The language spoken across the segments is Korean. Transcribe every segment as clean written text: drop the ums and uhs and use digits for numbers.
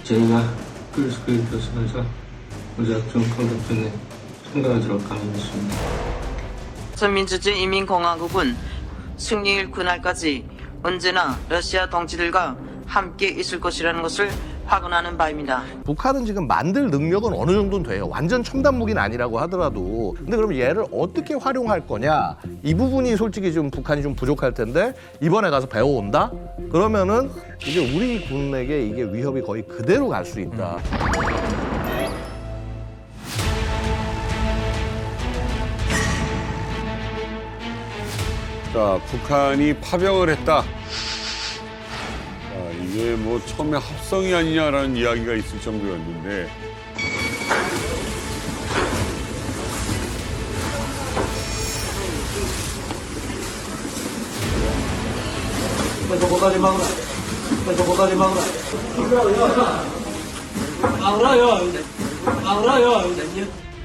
저희가 끌수있게 교섭해서 무작정 공격전에 참가하도록 강요했습니다. 전민주주의 인민공화국은 승리일 그날까지 언제나 러시아 동지들과 함께 있을 것이라는 것을 확언하는 바입니다. 북한은 지금 만들 능력은 어느 정도는 돼요. 완전 첨단 무기는 아니라고 하더라도. 근데 그럼 얘를 어떻게 활용할 거냐? 이 부분이 솔직히 좀 북한이 좀 부족할 텐데 이번에 가서 배워온다? 그러면은 이제 우리 군에게 이게 위협이 거의 그대로 갈 수 있다. 자, 북한이 파병을 했다. 이게 뭐 처음에 합성이 아니냐라는 이야기가 있을 정도였는데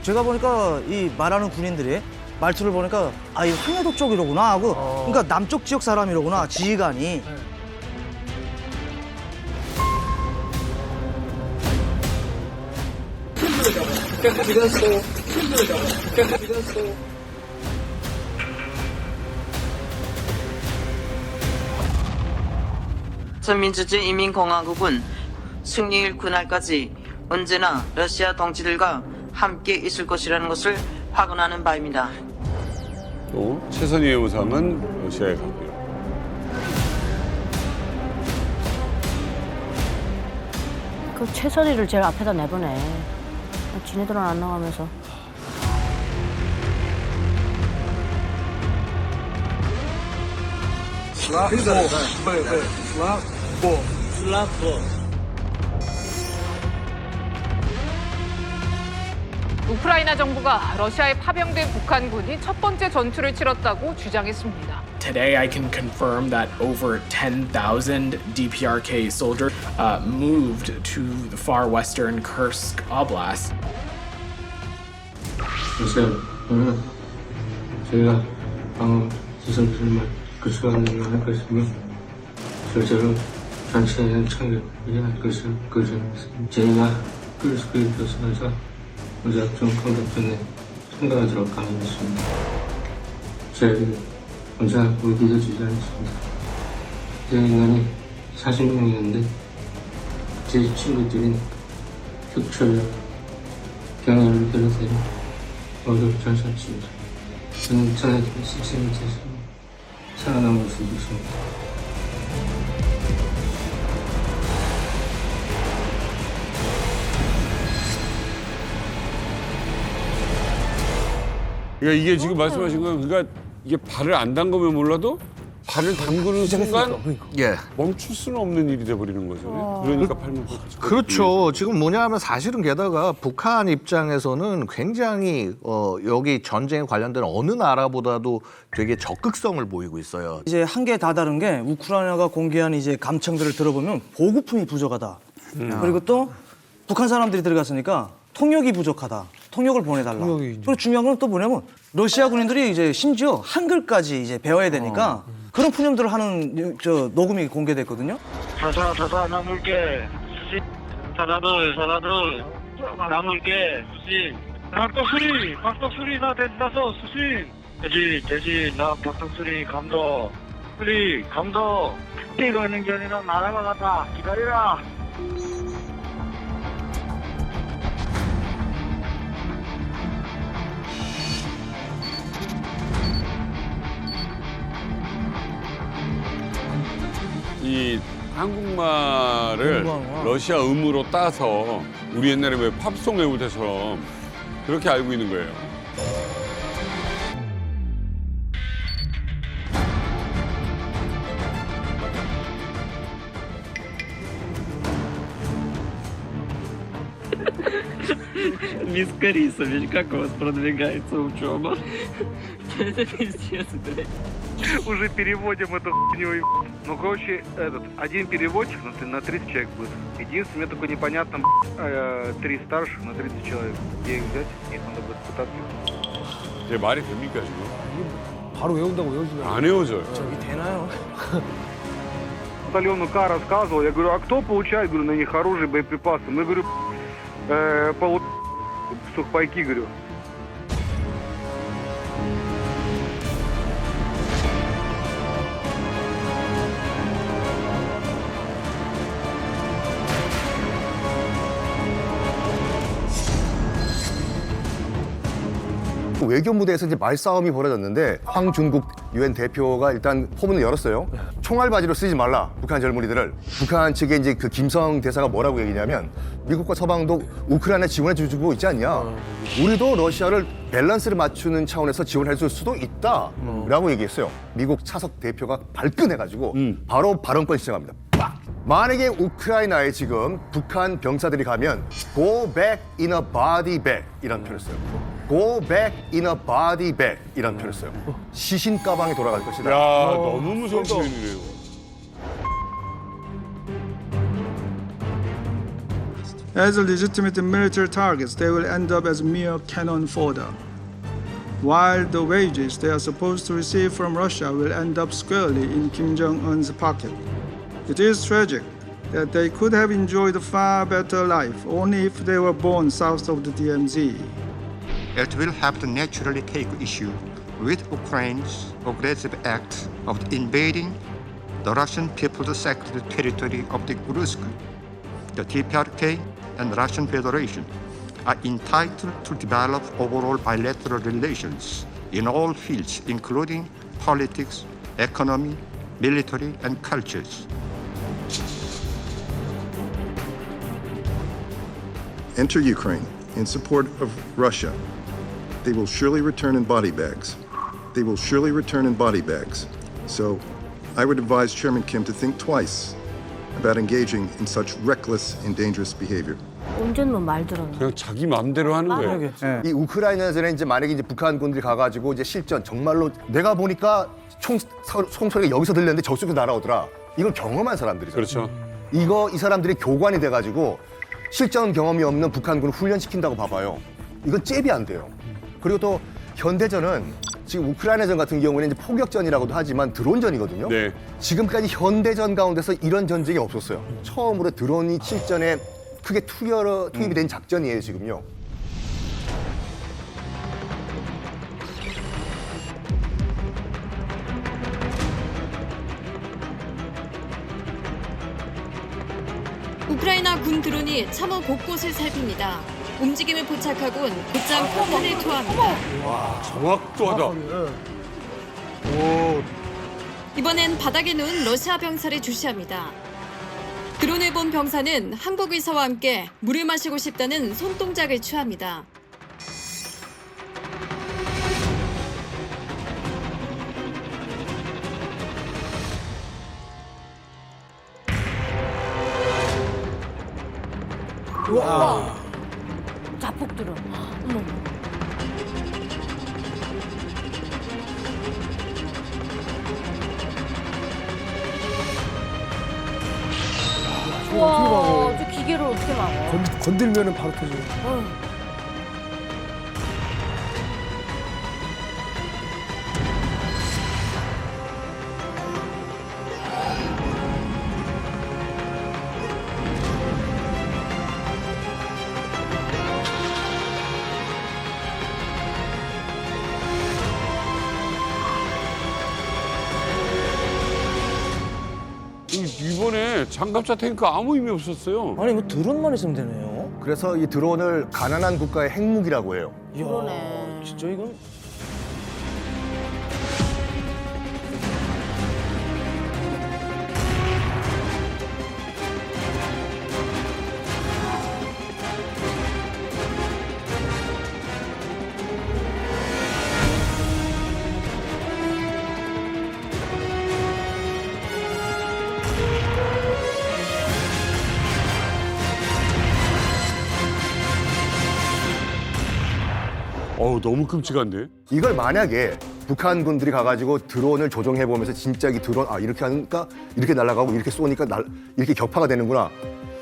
제가 보니까 이 말하는 군인들이 말투를 보니까 아, 이 황해도 쪽이로구나 하고 그러니까 남쪽 지역 사람이로구나 지휘관이. 전민주주의 인민공화국은 승리일 그날까지 언제나 러시아 동지들과 함께 있을 것이라는 것을 확언하는 바입니다. 또 최선희 외무상은 러시아에 가고요. 그 최선희를 제일 앞에다 내보내. 지네들은 안 나가면서. 우크라이나 정부가 러시아에 파병된 북한군이 첫 번째 전투를 치렀다고 주장했습니다. Today, I can confirm that over 10,000 DPRK soldiers moved to the far western Kursk Oblast. 러시아는 저희가 방어 시설 필름을 급수하는 할 것이며 실제로 전체의 창을 이행할 것을 거절했습니다. 저희가 끌수있게 교섭해서 무작정 공격전에 참가하도록 강요했습니다. 저희는 혼자 물기도 주지 않습니다. 제 인간이 40명이었는데 제 친구들인 흑철력, 경혈을 비롯해 모두 전사했습니다. 저는 전에 시체 밑에서 살아남을 수 있습니다. 그러니까 이게 지금 말씀하신 건 그러니까 이게 발을 안 담그면 몰라도 발을 담그는 순간 예. 멈출 수는 없는 일이 돼버리는 거잖아요. 그러니까 팔목 그렇죠. 지금 뭐냐 하면 사실은 게다가 북한 입장에서는 굉장히 여기 전쟁에 관련된 어느 나라보다도 되게 적극성을 보이고 있어요. 이제 한계에 다다른 게 우크라이나가 공개한 이제 감청들을 들어보면 보급품이 부족하다. 그리고 또 북한 사람들이 들어갔으니까 통역이 부족하다. 통역을 보내달라. 그리고 중요한 건 또 뭐냐면 러시아 군인들이 이제 심지어 한글까지 이제 배워야 되니까 그런 푸념들을 하는 저 녹음이 공개됐거든요. 자자 나물게 수신 사라들 나물게 수신 박덕수리 나 됐다서 수신 돼지 나 박덕수리 감독 수리 감독 이거 있는 게 아니라 나라가 갔다 기다리라. 이 한국말을 러시아 음으로 따서 우리 옛날에 왜 팝송 외울 때처럼 그렇게 알고 있는 거예요. Мисс Кариса, ведь как у вас продвигается учеба? Это пиздец, блядь. Уже переводим эту хуйню. Ну, короче, один переводчик на 30 человек будет. Единственное, мне только непонятно, 3 старших на 30 человек. Где их взять? Их надо будет пытаться. 제 말이 됩니까 지금? 바로 외운다고 외우지면 안 외워져요. 저기 되나요? Батальону К рассказывал, я говорю, а кто получает, говорю, на них оружие, боеприпасы? Мы, говорю, сухпайки, говорю. 외교 무대에서 이제 말싸움이 벌어졌는데 황중국 유엔 대표가 일단 포문을 열었어요. 총알바지로 쓰지 말라, 북한 젊은이들을. 북한 측에 이제 그 김성 대사가 뭐라고 얘기냐면 미국과 서방도 우크라이나 지원해 주고 있지 않냐. 우리도 러시아를 밸런스를 맞추는 차원에서 지원해 줄 수도 있다라고 얘기했어요. 미국 차석 대표가 발끈해가지고 바로 발언권 시작합니다. 빡! 만약에 우크라이나에 지금 북한 병사들이 가면 go back in a body bag 이라는 표현을 써요. go back in a body bag 이라는 표현을 써요. 시신 가방에 돌아갈 것이다. 야, 너무 무서운 표현이네요. As legitimate military targets, they will end up as mere cannon fodder, while the wages they are supposed to receive from Russia will end up squarely in Kim Jong-un's pocket. It is tragic that they could have enjoyed a far better life only if they were born south of the DMZ. It will have to naturally take issue with Ukraine's aggressive act of invading the Russian People's Sector territory of the Kursk. The DPRK and the Russian Federation are entitled to develop overall bilateral relations in all fields, including politics, economy, military, and cultures. Enter Ukraine in support of Russia. They will surely return in body bags. They will surely return in body bags. So I would advise Chairman Kim to think twice about engaging in such reckless and dangerous behavior. 언제는 말 들었나? 그냥 자기 마음대로 하는 거예요. 이 우크라이나전에 이제 만약에 이제 북한군들이 가가지고 이제 실전 정말로 내가 보니까 총소리가 여기서 들렸는데 저쪽에서 날아오더라. 이걸 경험한 사람들이죠. 그렇죠. 이 사람들이 교관이 돼가지고 실전 경험이 없는 북한군을 훈련시킨다고 봐봐요. 이건 잽이 안 돼요. 그리고 또 현대전은 지금 우크라이나전 같은 경우는 이제 포격전이라고도 하지만 드론전이거든요. 네. 지금까지 현대전 가운데서 이런 전쟁이 없었어요. 처음으로 드론이 실전에 크게 투입이 된 작전이에요, 지금요. 우크라이나 군 드론이 참호 곳곳을 살핍니다. 움직임을 포착하곤 곧장 폭탄을 투하합니다. 와, 정확도하다. 이번엔 바닥에 누운 러시아 병사를 주시합니다. 드론을 본 병사는 항복 의사와 함께 물을 마시고 싶다는 손동작을 취합니다. 우와. 자폭 들어. 어머. 우와, 저 기계를 어떻게 막아? 건들면은 바로 터지고. 이번에 장갑차 탱크 아무 의미 없었어요. 아니 뭐 드론만 있으면 되네요. 그래서 이 드론을 가난한 국가의 핵무기라고 해요. 이야, 그러네. 진짜 이건 너무 끔찍한데? 이걸 만약에 북한군들이 가가지고 드론을 조종해보면서 진짜 이 드론 이렇게 하니까 이렇게 날아가고 이렇게 쏘니까 이렇게 격파가 되는구나.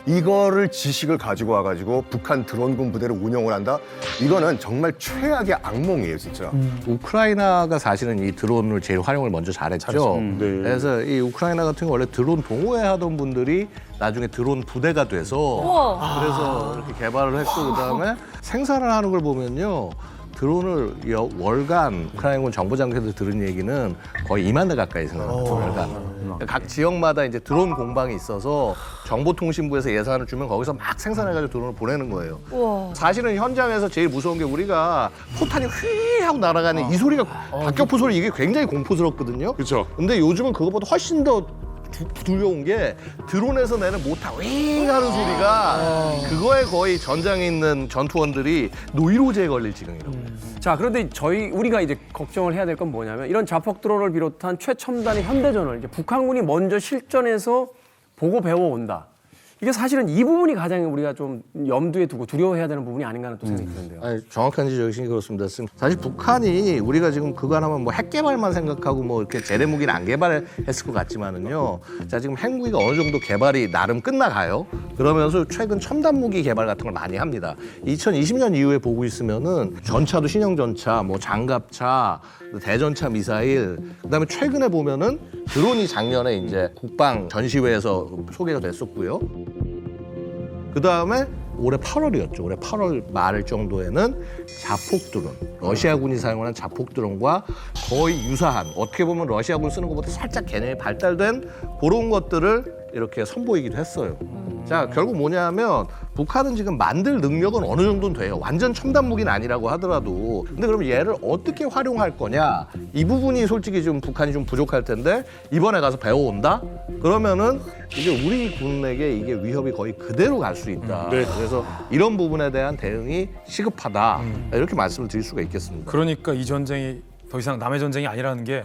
이거를 지식을 가지고 와가지고 북한 드론군 부대를 운영을 한다? 이거는 정말 최악의 악몽이에요, 진짜. 우크라이나가 사실은 이 드론을 제일 활용을 먼저 잘했죠. 네. 그래서 이 우크라이나 같은 경우 원래 드론 동호회 하던 분들이 나중에 드론 부대가 돼서 그래서 이렇게 개발을 했고 그다음에 생산을 하는 걸 보면요. 드론을 월간 우크라이나군 정보장관에서 들은 얘기는 거의 2만 대 가까이 생산합니다. 월간. 각 지역마다 이제 드론 공방이 있어서 정보통신부에서 예산을 주면 거기서 막 생산해가지고 드론을 보내는 거예요. 사실은 현장에서 제일 무서운 게 우리가 포탄이 휘 하고 날아가는 이 소리가 박격포 소리 이게 굉장히 공포스럽거든요. 그렇죠. 근데 요즘은 그것보다 훨씬 더 두려운 게 드론에서 내는 모타 윙 하는 소리가 그거에 거의 전장에 있는 전투원들이 노이로제에 걸릴 지경이라고. 자, 그런데 우리가 이제 걱정을 해야 될 건 뭐냐면 이런 자폭 드론을 비롯한 최첨단의 현대전을 이제 북한군이 먼저 실전에서 보고 배워온다. 이게 사실은 이 부분이 가장 우리가 좀 염두에 두고 두려워해야 되는 부분이 아닌가 하는 또 생각이 드는데요. 아니, 정확한 지적이신 게 그렇습니다. 사실 북한이 우리가 지금 그거 하면 뭐 핵 개발만 생각하고 뭐 이렇게 제대 무기는 안 개발했을 것 같지만은요. 자, 지금 핵무기가 어느 정도 개발이 나름 끝나가요. 그러면서 최근 첨단 무기 개발 같은 걸 많이 합니다. 2020년 이후에 보고 있으면은 전차도 신형 전차, 뭐 장갑차, 대전차 미사일, 그다음에 최근에 보면은 드론이 작년에 이제 국방 전시회에서 소개가 됐었고요. 그다음에 올해 8월이었죠. 올해 8월 말 정도에는 자폭 드론, 러시아군이 사용하는 자폭 드론과 거의 유사한, 어떻게 보면 러시아군 쓰는 것보다 살짝 개념이 발달된 그런 것들을 이렇게 선보이기도 했어요. 자, 결국 뭐냐면 북한은 지금 만들 능력은 어느 정도는 돼요. 완전 첨단 무기는 아니라고 하더라도. 근데 그럼 얘를 어떻게 활용할 거냐? 이 부분이 솔직히 좀 북한이 좀 부족할 텐데 이번에 가서 배워온다? 그러면은 이제 우리 군에게 이게 위협이 거의 그대로 갈 수 있다. 네. 그래서 이런 부분에 대한 대응이 시급하다. 이렇게 말씀을 드릴 수가 있겠습니다. 그러니까 이 전쟁이 더 이상 남의 전쟁이 아니라는 게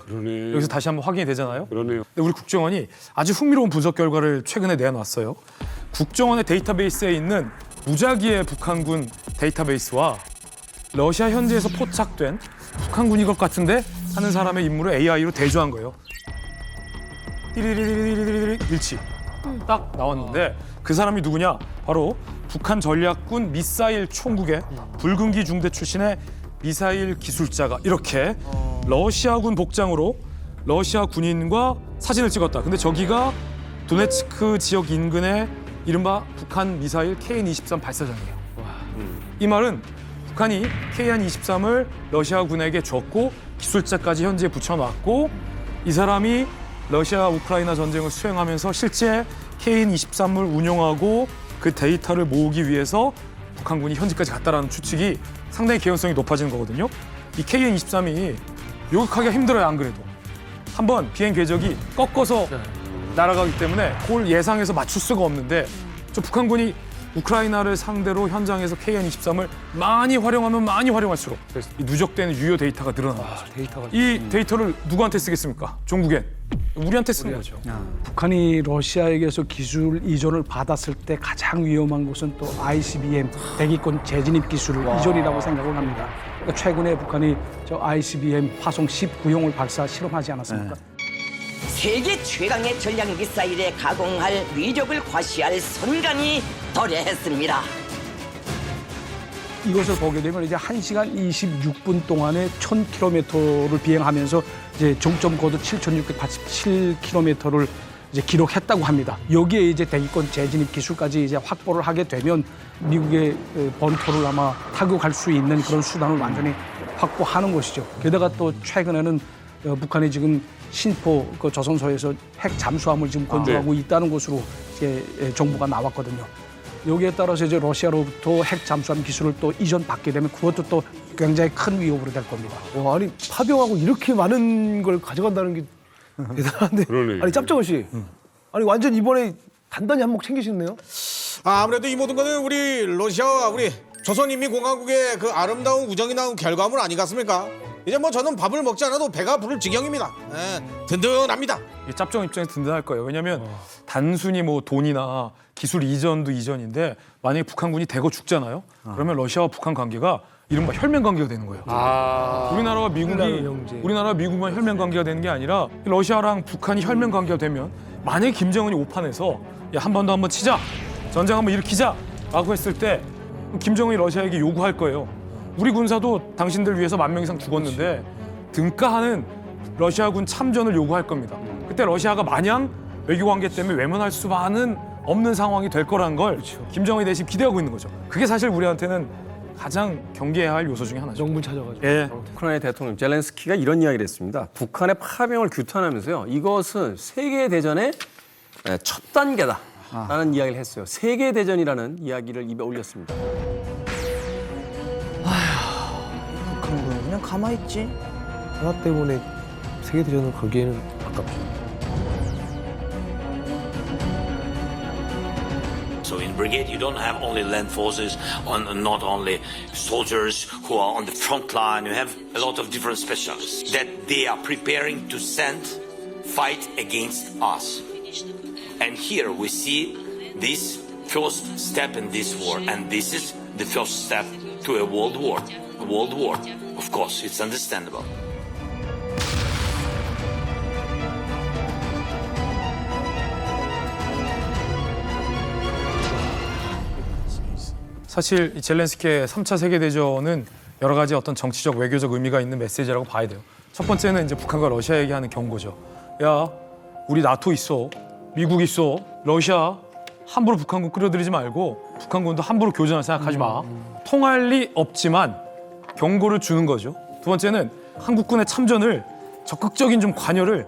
여기서 다시 한번 확인이 되잖아요. 그러네요. 근데 우리 국정원이 아주 흥미로운 분석 결과를 최근에 내놨어요. 국정원의 데이터베이스에 있는 무작위의 북한군 데이터베이스와 러시아 현지에서 포착된 북한군인 것 같은데 하는 사람의 인물을 AI로 대조한 거예요. 띠리리리리리리리 일치 딱 나왔는데 그 사람이 누구냐? 바로 북한 전략군 미사일 총국의 붉은기 중대 출신의 미사일 기술자가 이렇게 러시아군 복장으로 러시아 군인과 사진을 찍었다. 근데 저기가 도네츠크 지역 인근의 이른바 북한 미사일 KN-23 발사장이에요. 이 말은 북한이 KN-23을 러시아군에게 줬고 기술자까지 현지에 붙여놨고 이 사람이 러시아 우크라이나 전쟁을 수행하면서 실제 KN-23을 운용하고 그 데이터를 모으기 위해서 북한군이 현지까지 갔다라는 추측이 상당히 개연성이 높아지는 거거든요. 이 KN-23이 요격하기가 힘들어요, 안 그래도. 한번 비행 궤적이 꺾어서 날아가기 때문에 그걸 예상해서 맞출 수가 없는데 저 북한군이 우크라이나를 상대로 현장에서 KN-23을 많이 활용하면 많이 활용할수록 이 누적되는 유효 데이터가 늘어나는 거죠. 이 데이터를 누구한테 쓰겠습니까? 종국엔. 우리한테 쓰는 거죠. 북한이 러시아에게서 기술 이전을 받았을 때 가장 위험한 것은 또 ICBM 대기권 재진입 기술 이전이라고 생각을 합니다. 그러니까 최근에 북한이 저 ICBM 화성 19형을 발사 실험하지 않았습니까? 세계 최강의 전략 미사일에 가공할 위력을 과시할 순간이 도래했습니다. 이것을 보게 되면 이제 1시간 26분 동안에 1000km를 비행하면서 이제 정점 고도 7687km를 이제 기록했다고 합니다. 여기에 이제 대기권 재진입 기술까지 이제 확보를 하게 되면 미국의 본토를 아마 타격할 수 있는 그런 수단을 완전히 확보하는 것이죠. 게다가 또 최근에는 북한이 지금 신포 그 조선소에서 핵 잠수함을 지금 건조하고 있다는 것으로 이제 정보가 나왔거든요. 여기에 따라서 이제 러시아로부터 핵 잠수함 기술을 또 이전받게 되면 그것도 또 굉장히 큰 위협으로 될 겁니다. 와, 아니 파병하고 이렇게 많은 걸 가져간다는 게 대단한데. 그러네. 아니 짭정원 씨, 아니 완전 이번에 단단히 한몫 챙기셨네요. 아무래도 이 모든 것은 우리 러시아와 우리 조선인민공화국의 그 아름다운 우정이 나온 결과물 아니겠습니까? 이제 뭐 저는 밥을 먹지 않아도 배가 부를 지경입니다. 든든합니다. 짭정 입장에서 든든할 거예요. 왜냐하면 단순히 뭐 돈이나 기술 이전도 이전인데 만약에 북한군이 대거 죽잖아요. 그러면 러시아와 북한 관계가 이른바 혈맹 관계가 되는 거예요. 우리나라와 미국만 혈맹 관계가 되는 게 아니라 러시아랑 북한이 혈맹 관계가 되면 만약에 김정은이 오판해서 야, 한 번 더 한번 치자. 전쟁 한번 일으키자라고 했을 때 김정은이 러시아에게 요구할 거예요. 우리 군사도 당신들 위해서 10,000명 이상 죽었는데 등가하는 러시아군 참전을 요구할 겁니다. 그때 러시아가 마냥 외교관계 때문에 외면할 수만은 없는 상황이 될 거라는 걸 김정은이 대신 기대하고 있는 거죠. 그게 사실 우리한테는 가장 경계해야 할 요소 중에 하나죠. 명분 찾아가지고. 예. 우크라이나 대통령 젤렌스키가 이런 이야기를 했습니다. 북한의 파병을 규탄하면서요. 이것은 세계대전의 첫 단계다라는 이야기를 했어요. 세계대전이라는 이야기를 입에 올렸습니다. 북한군 그냥 가만히 있지. 하나 때문에 세계대전을 걸기에는 아깝죠. So in brigade, you don't have only land forces, not only soldiers who are on the front line. You have a lot of different specialists that they are preparing to fight against us. And here we see this first step in this war, and this is the first step to a world war. A world war, of course, it's understandable. 사실 이 젤렌스키의 3차 세계대전은 여러 가지 어떤 정치적 외교적 의미가 있는 메시지라고 봐야 돼요. 첫 번째는 이제 북한과 러시아에게 하는 경고죠. 야, 우리 나토 있어, 미국 있어, 러시아 함부로 북한군 끌어들이지 말고 북한군도 함부로 교전할 생각하지 마. 통할 리 없지만 경고를 주는 거죠. 두 번째는 한국군의 참전을 적극적인 좀 관여를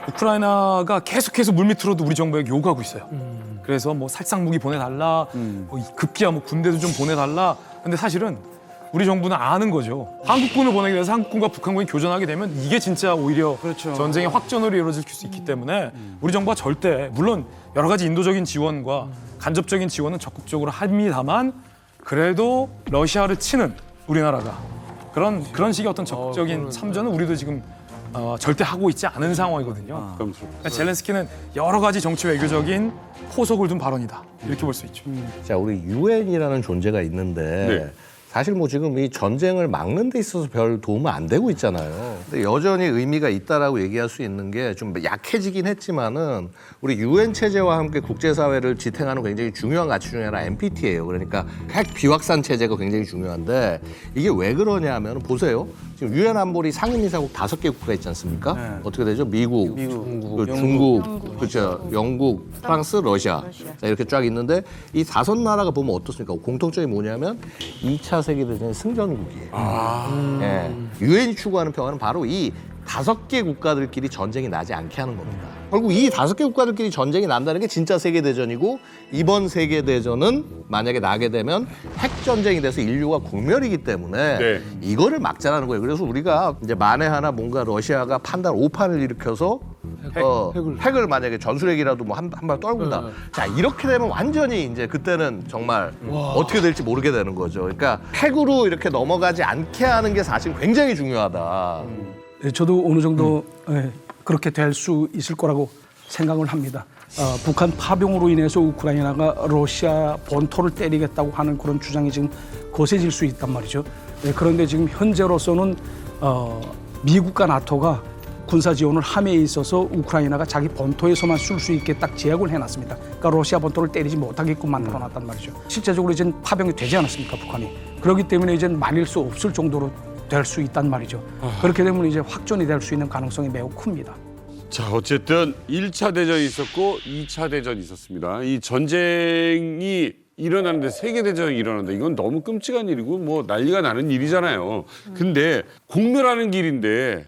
우크라이나가 계속해서 물밑으로도 우리 정부에게 요구하고 있어요. 그래서 뭐 살상 무기 보내달라, 뭐 급기야 뭐 군대도 좀 보내달라. 근데 사실은 우리 정부는 아는 거죠. 한국군을 보내기 위해서 한국군과 북한군이 교전하게 되면 이게 진짜 오히려 전쟁의 확전으로 이루어질 수 있기 때문에 우리 정부가 절대, 물론 여러 가지 인도적인 지원과 간접적인 지원은 적극적으로 합니다만 그래도 러시아를 치는 우리나라가 그런 식의 어떤 적극적인 참전은 우리도 지금 절대 하고 있지 않은 상황이거든요. 그러니까 젤렌스키는 여러 가지 정치 외교적인 포석을 둔 발언이다. 이렇게 볼 수 있죠. 자, 우리 유엔이라는 존재가 있는데 사실 뭐 지금 이 전쟁을 막는 데 있어서 별 도움은 안 되고 있잖아요. 근데 여전히 의미가 있다라고 얘기할 수 있는 게 좀 약해지긴 했지만은 우리 유엔 체제와 함께 국제사회를 지탱하는 굉장히 중요한 가치 중에 하나 NPT예요. 그러니까 핵 비확산 체제가 굉장히 중요한데 이게 왜 그러냐면 보세요. 지금 유엔 안보리 상임이사국 5개 국가가 있지 않습니까? 어떻게 되죠? 미국, 중국, 그렇죠. 영국, 프랑스, 러시아. 자, 이렇게 쫙 있는데 이 5나라가 보면 어떻습니까? 공통점이 뭐냐면 2차 세계대전의 승전국이에요. 예. 유엔이 추구하는 평화는 바로 이 5개 국가들끼리 전쟁이 나지 않게 하는 겁니다. 결국 이 5개 국가들끼리 전쟁이 난다는 게 진짜 세계대전이고 이번 세계대전은 만약에 나게 되면 핵전쟁이 돼서 인류가 공멸이기 때문에 이거를 막자라는 거예요. 그래서 우리가 이제 만에 하나 뭔가 러시아가 판단 오판을 일으켜서 핵을 만약에 전술핵이라도 뭐 한 발 떨군다. 자, 이렇게 되면 완전히 이제 그때는 정말 어떻게 될지 모르게 되는 거죠. 그러니까 핵으로 이렇게 넘어가지 않게 하는 게 사실 굉장히 중요하다. 네, 저도 어느 정도 그렇게 될 수 있을 거라고 생각을 합니다. 북한 파병으로 인해서 우크라이나가 러시아 본토를 때리겠다고 하는 그런 주장이 지금 거세질 수 있단 말이죠. 그런데 지금 현재로서는 미국과 나토가 군사 지원을 함에 있어서 우크라이나가 자기 본토에서만 쓸 수 있게 딱 제약을 해놨습니다. 그러니까 러시아 본토를 때리지 못하게끔 만들어놨단 말이죠. 실제적으로 이제 파병이 되지 않았습니까, 북한이. 그렇기 때문에 이제 말릴 수 없을 정도로 될 수 있단 말이죠. 그렇게 되면 이제 확전이 될 수 있는 가능성이 매우 큽니다. 자, 어쨌든 1차 대전이 있었고 2차 대전이 있었습니다. 이 전쟁이 일어나는데 세계대전이 일어난다. 이건 너무 끔찍한 일이고 뭐 난리가 나는 일이잖아요. 근데 공멸하는 길인데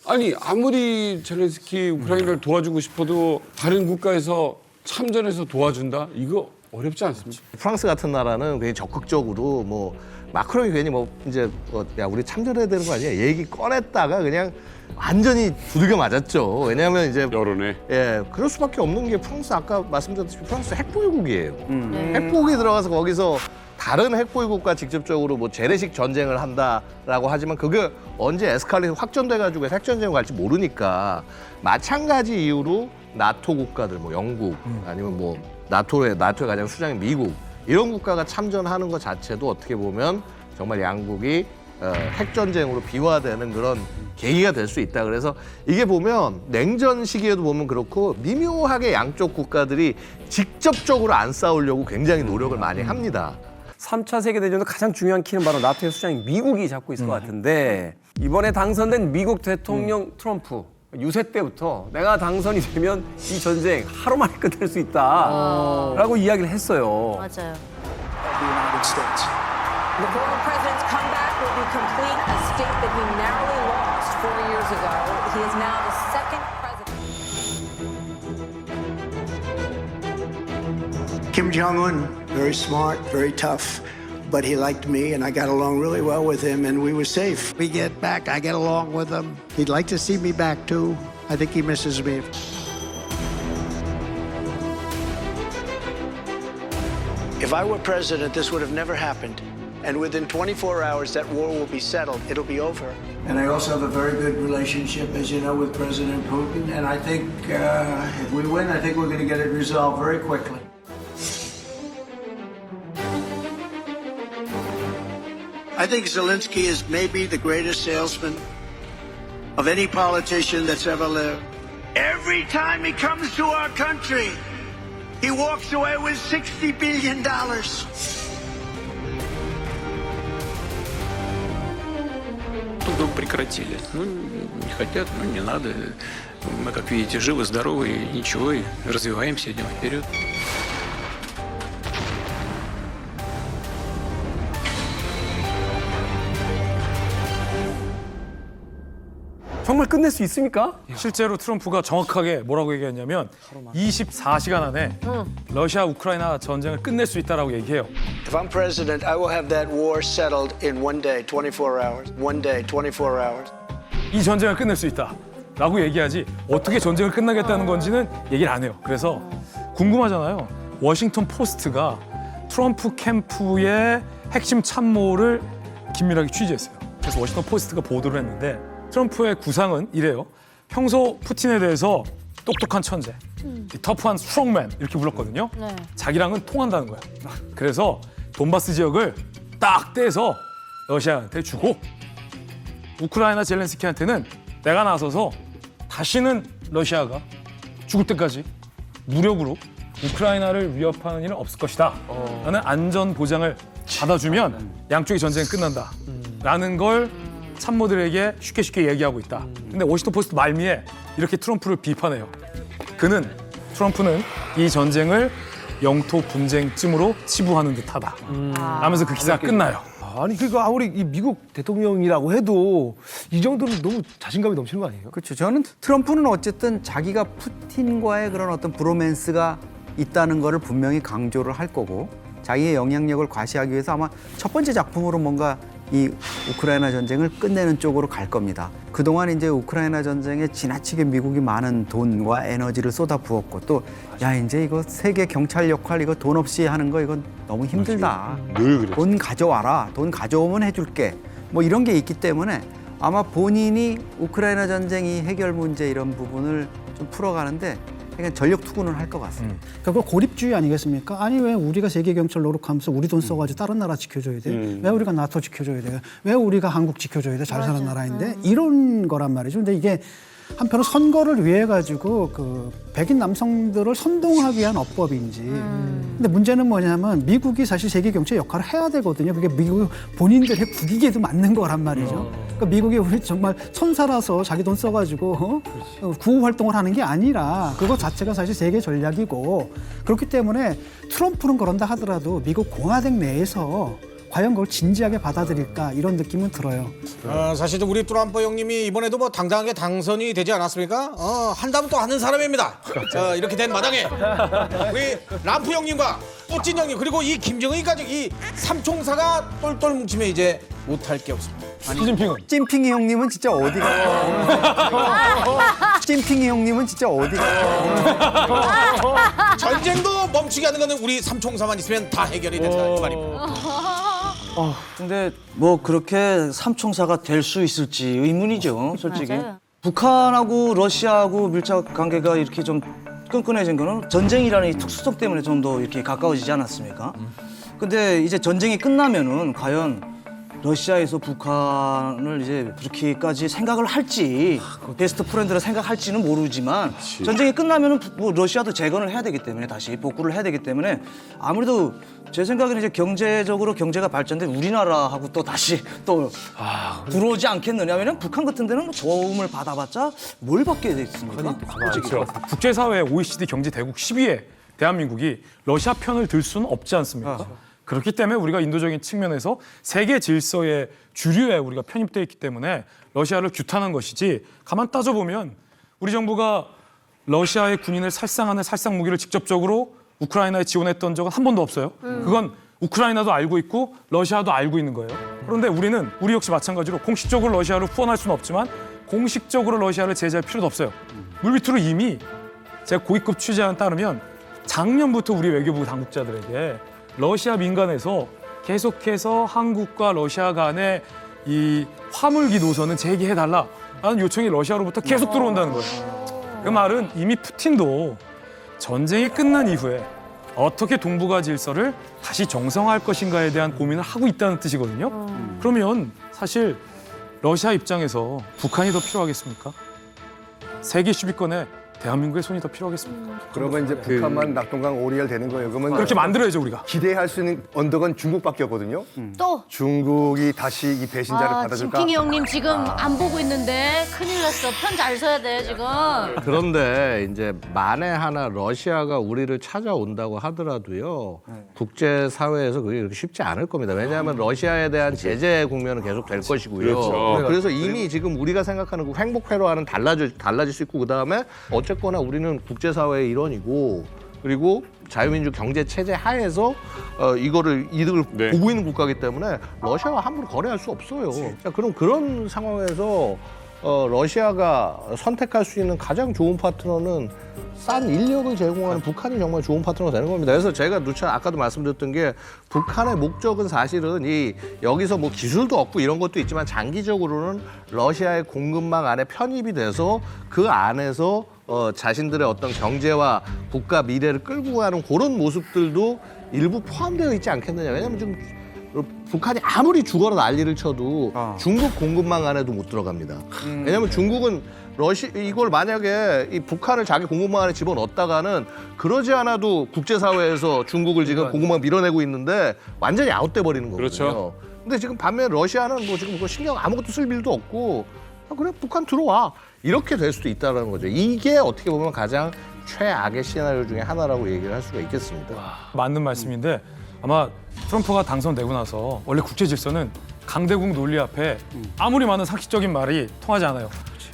아니 아무리 젤렌스키 우크라이나를 도와주고 싶어도 다른 국가에서 참전해서 도와준다? 이거 어렵지 않습니까? 프랑스 같은 나라는 굉장히 적극적으로 뭐 마크롱이 괜히 뭐 이제 야 우리 참전해야 되는 거 아니야? 얘기 꺼냈다가 그냥 완전히 두들겨 맞았죠. 왜냐하면 이제 여론에 그럴 수밖에 없는 게 프랑스 아까 말씀드렸듯이 프랑스 핵보유국이에요. 핵보유국이 들어가서 거기서 다른 핵보유국과 직접적으로 뭐 재래식 전쟁을 한다라고 하지만 그게 언제 에스컬레이션 확전돼가지고 핵전쟁으로 갈지 모르니까 마찬가지 이유로 나토 국가들 뭐 영국 아니면 뭐 나토의 가장 수장인 미국 이런 국가가 참전하는 것 자체도 어떻게 보면 정말 양국이 핵전쟁으로 비화되는 그런 계기가 될 수 있다. 그래서 이게 보면 냉전 시기에도 보면 그렇고 미묘하게 양쪽 국가들이 직접적으로 안 싸우려고 굉장히 노력을 많이 합니다. 3차 세계대전의 가장 중요한 키는 바로 나토의 수장인 미국이 잡고 있을 것 같은데 이번에 당선된 미국 대통령 트럼프 유세 때부터 내가 당선이 되면 이 전쟁 하루 만에 끝낼 수 있다라고 이야기를 했어요. 맞아요. The former president's comeback will be complete. A state that he narrowly lost 4 years ago. He is now the second president. Kim Jong-un, very smart, very tough, but he liked me and I got along really well with him and we were safe. We get back, I get along with him. He'd like to see me back too. I think he misses me. If I were president, this would have never happened. And within 24 hours, that war will be settled. It'll be over. And I also have a very good relationship, as you know, with President Putin. And I think if we win, I think we're going to get it resolved very quickly. I think Zelensky is maybe the greatest salesman of any politician that's ever lived. Every time he comes to our country, he walks away with $60 billion. Вдруг прекратили. Ну, не хотят, ну, не надо. Мы, как видите, живы, здоровы, и ничего, и развиваемся, идем вперед. 정말 끝낼 수 있습니까? 실제로 트럼프가 정확하게 뭐라고 얘기했냐면 24시간 안에 러시아 우크라이나 전쟁을 끝낼 수 있다라고 얘기해요. If I'm president, I will have that war settled in 1 day, 24 hours. 1 day, 24 hours. 이 전쟁을 끝낼 수 있다라고 얘기하지 어떻게 전쟁을 끝나겠다는 건지는 얘기를 안 해요. 그래서 궁금하잖아요. 워싱턴 포스트가 트럼프 캠프의 핵심 참모를 긴밀하게 취재했어요. 그래서 워싱턴 포스트가 보도를 했는데 트럼프의 구상은 이래요. 평소 푸틴에 대해서 똑똑한 천재, 터프한 스트롱맨 이렇게 불렀거든요. 네. 자기랑은 통한다는 거야. 그래서 돈바스 지역을 딱 떼서 러시아한테 주고 우크라이나 젤렌스키한테는 내가 나서서 다시는 러시아가 죽을 때까지 무력으로 우크라이나를 위협하는 일은 없을 것이다 라는 안전 보장을 받아주면 양쪽의 전쟁은 끝난다 라는 걸 참모들에게 쉽게 얘기하고 있다. 근데 워싱턴 포스트 말미에 이렇게 트럼프를 비판해요. 트럼프는 이 전쟁을 영토 분쟁쯤으로 치부하는 듯하다 하면서 그 기사가 끝나요. 아니 그러니까 아무리 이 미국 대통령이라고 해도 이 정도는 너무 자신감이 넘치는 거 아니에요? 그렇죠. 저는 트럼프는 어쨌든 자기가 푸틴과의 그런 어떤 브로맨스가 있다는 거를 분명히 강조를 할 거고 자기의 영향력을 과시하기 위해서 아마 첫 번째 작품으로 뭔가 이 우크라이나 전쟁을 끝내는 쪽으로 갈 겁니다. 그동안 이제 우크라이나 전쟁에 지나치게 미국이 많은 돈과 에너지를 쏟아부었고 또 야 이제 이거 세계 경찰 역할 이거 돈 없이 하는 거 이건 너무 힘들다. 늘 그랬어. 돈 가져와라. 돈 가져오면 해줄게. 뭐 이런 게 있기 때문에 아마 본인이 우크라이나 전쟁 이 해결 문제 이런 부분을 좀 풀어가는데 그냥 전력 투구는 할 것 같습니다. 그거 고립주의 아니겠습니까? 아니 왜 우리가 세계 경찰 노력하면서 우리 돈 써가지고 다른 나라 지켜줘야 돼? 왜 우리가 나토 지켜줘야 돼? 왜 우리가 한국 지켜줘야 돼? 잘 사는 나라인데 이런 거란 말이죠. 근데 이게 한편으로 선거를 위해 가지고 그 백인 남성들을 선동하기 위한 어법인지. 근데 문제는 뭐냐면 미국이 사실 세계 경제 역할을 해야 되거든요. 그게 미국 본인들의 국익에도 맞는 거란 말이죠. 그러니까 미국이 우리 정말 천사라서 자기 돈 써가지고 구호 활동을 하는 게 아니라 그거 자체가 사실 세계 전략이고 그렇기 때문에 트럼프는 그런다 하더라도 미국 공화당 내에서 과연 그걸 진지하게 받아들일까 이런 느낌은 들어요. 사실 우리 트럼프 형님이 이번에도 뭐 당당하게 당선이 되지 않았습니까? 한다면 또 하는 사람입니다. 이렇게 된 마당에 우리 람프 형님과 뿌찐 형님 그리고 이 김정은이까지 이 삼총사가 똘똘 뭉치면 이제 못할 게 없습니다. 찐핑이 형님은 진짜 어디가? 찐핑이 형님은 진짜 어디가? 전쟁도 멈추게 하는 거는 우리 삼총사만 있으면 다 해결이 된다 이 말입니다. 근데 뭐 그렇게 삼총사가 될 수 있을지 의문이죠, 솔직히. 맞아요. 북한하고 러시아하고 밀착 관계가 이렇게 좀 끈끈해진 거는 전쟁이라는 이 특수성 때문에 좀 더 이렇게 가까워지지 않았습니까? 근데 이제 전쟁이 끝나면은 과연 러시아에서 북한을 이제 그렇게까지 생각을 할지 베스트 프렌드를 생각할지는 모르지만 전쟁이 끝나면은 뭐 러시아도 재건을 해야 되기 때문에 다시 복구를 해야 되기 때문에 아무래도 제 생각에는 이제 경제적으로 경제가 발전된 우리나라하고 또 다시 또 들어오지 않겠느냐. 왜냐면 북한 같은 데는 뭐 도움을 받아봤자 뭘 받게 돼 있습니까? 그렇죠. 국제사회 OECD 경제 대국 10위에 대한민국이 러시아 편을 들 수는 없지 않습니까? 그렇기 때문에 우리가 인도적인 측면에서 세계 질서의 주류에 우리가 편입되어 있기 때문에 러시아를 규탄한 것이지 가만 따져보면 우리 정부가 러시아의 군인을 살상하는 살상 무기를 직접적으로 우크라이나에 지원했던 적은 한 번도 없어요. 그건 우크라이나도 알고 있고 러시아도 알고 있는 거예요. 그런데 우리 역시 마찬가지로 공식적으로 러시아를 후원할 수는 없지만 공식적으로 러시아를 제재할 필요도 없어요. 물밑으로 이미 제가 고위급 취재에 따르면 작년부터 우리 외교부 당국자들에게 러시아 민간에서 계속해서 한국과 러시아 간의 이 화물기 노선은 재개해달라라는 요청이 러시아로부터 계속 들어온다는 거예요. 그 말은 이미 푸틴도 전쟁이 끝난 이후에 어떻게 동북아 질서를 다시 정상화할 것인가에 대한 고민을 하고 있다는 뜻이거든요. 그러면 사실 러시아 입장에서 북한이 더 필요하겠습니까? 세계 10위권에 대한민국의 손이 더 필요하겠습니까? 그러면 이제 북한만 낙동강 오리알 되는 거예요. 그러면 그렇게 만들어야죠 우리가. 기대할 수 있는 언덕은 중국밖에 없거든요. 또 중국이 다시 이 배신자를 받아줄까? 진핑이 형님 지금 안 보고 있는데 큰일 났어. 편 잘 서야 돼 지금. 그런데 이제 만에 하나 러시아가 우리를 찾아온다고 하더라도요. 국제사회에서 그게 그렇게 쉽지 않을 겁니다. 왜냐하면 러시아에 대한 제재 국면은 계속 될 것이고요. 그렇죠. 그래서 이미 지금 우리가 생각하는 그 행복회로와는 달라질 수 있고 그다음에 어쨌거나 우리는 국제사회의 일원이고 그리고 자유민주 경제 체제 하에서 이거를 이득을 보고 있는 국가이기 때문에 러시아와 함부로 거래할 수 없어요. 자, 그럼 그런 상황에서 러시아가 선택할 수 있는 가장 좋은 파트너는 싼 인력을 제공하는 북한이 정말 좋은 파트너가 되는 겁니다. 그래서 제가 누차 아까도 말씀드렸던 게 북한의 목적은 사실은 여기서 뭐 기술도 얻고 이런 것도 있지만 장기적으로는 러시아의 공급망 안에 편입이 돼서 그 안에서 자신들의 어떤 경제와 국가 미래를 끌고 가는 그런 모습들도 일부 포함되어 있지 않겠느냐. 왜냐하면 지금 북한이 아무리 죽어라 난리를 쳐도 중국 공급망 안에도 못 들어갑니다. 왜냐하면 중국은 이걸 만약에 이 북한을 자기 공급망 안에 집어넣었다가는 그러지 않아도 국제사회에서 중국을 지금 공급망 밀어내고 있는데 완전히 아웃돼 버리는 거거든요. 그렇죠. 근데 지금 반면 러시아는 뭐 지금 신경 아무것도 쓸 일도 없고 그래 북한 들어와 이렇게 될 수도 있다는 거죠. 이게 어떻게 보면 가장 최악의 시나리오 중에 하나라고 얘기를 할 수가 있겠습니다. 맞는 말씀인데 아마 트럼프가 당선되고 나서 원래 국제 질서는 강대국 논리 앞에 아무리 많은 상식적인 말이 통하지 않아요.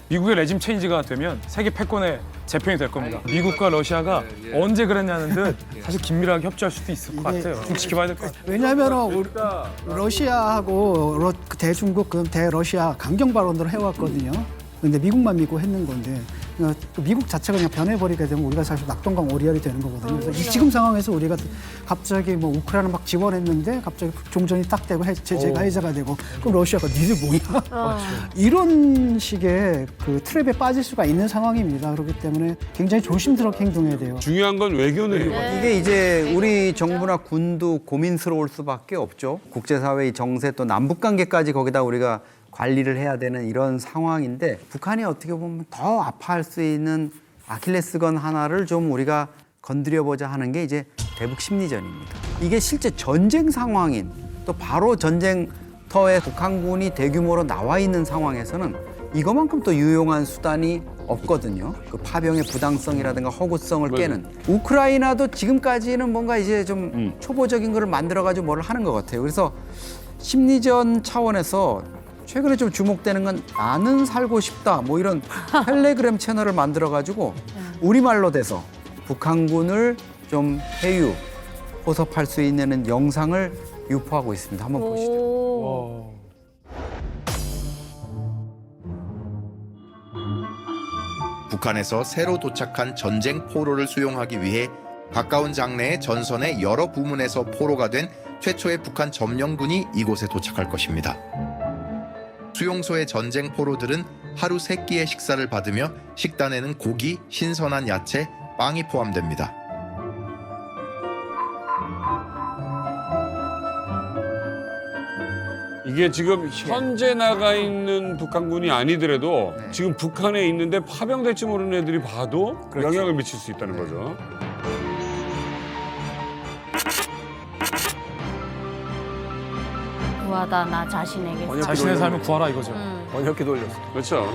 미국의 레짐 체인지가 되면 세계 패권의 재편이 될 겁니다. 미국과 러시아가 언제 그랬냐는 듯 사실 긴밀하게 협조할 수도 있을 것 같아요. 좀 지켜봐야 될 것 같아요. 왜냐하면 러시아하고 대중국, 대러시아 강경 발언들을 해왔거든요. 근데 미국만 믿고 했는 건데 미국 자체가 그냥 변해버리게 되면 우리가 사실 낙동강 오리알이 되는 거거든요. 그래서 지금 상황에서 우리가 갑자기 뭐 우크라이나 막 지원했는데 갑자기 종전이 딱 되고 제재가 해제가 되고 그럼 러시아가 니들 뭐야? 이런 식의 그 트랩에 빠질 수가 있는 상황입니다. 그렇기 때문에 굉장히 조심스럽게 행동해야 돼요. 중요한 건 외교네요. 이게 이제 우리 정부나 군도 고민스러울 수밖에 없죠. 국제사회의 정세 또 남북관계까지 거기다 우리가 관리를 해야 되는 이런 상황인데 북한이 어떻게 보면 더 아파할 수 있는 아킬레스건 하나를 좀 우리가 건드려보자 하는 게 이제 대북 심리전입니다. 이게 실제 전쟁 상황인 또 바로 전쟁터에 북한군이 대규모로 나와 있는 상황에서는 이거만큼 또 유용한 수단이 없거든요. 그 파병의 부당성이라든가 허구성을 깨는. 우크라이나도 지금까지는 뭔가 이제 좀 초보적인 거를 만들어가지고 뭐를 하는 것 같아요. 그래서 심리전 차원에서 최근에 좀 주목되는 건 나는 살고 싶다 뭐 이런 텔레그램 채널을 만들어가지고 우리말로 돼서 북한군을 좀 회유, 포섭할 수 있는 영상을 유포하고 있습니다. 한번 보시죠. 북한에서 새로 도착한 전쟁 포로를 수용하기 위해 가까운 장래의 전선의 여러 부문에서 포로가 된 최초의 북한 점령군이 이곳에 도착할 것입니다. 수용소의 전쟁 포로들은 하루 3끼의 식사를 받으며 식단에는 고기, 신선한 야채, 빵이 포함됩니다. 이게 지금 현재 나가 있는 북한군이 아니더라도 지금 북한에 있는데 파병될지 모르는 애들이 봐도 영향을 미칠 수 있다는 거죠. 구하다 나 자신에게. 자신의 삶을 구하라 이거죠. 번역기 돌렸어. 그렇죠.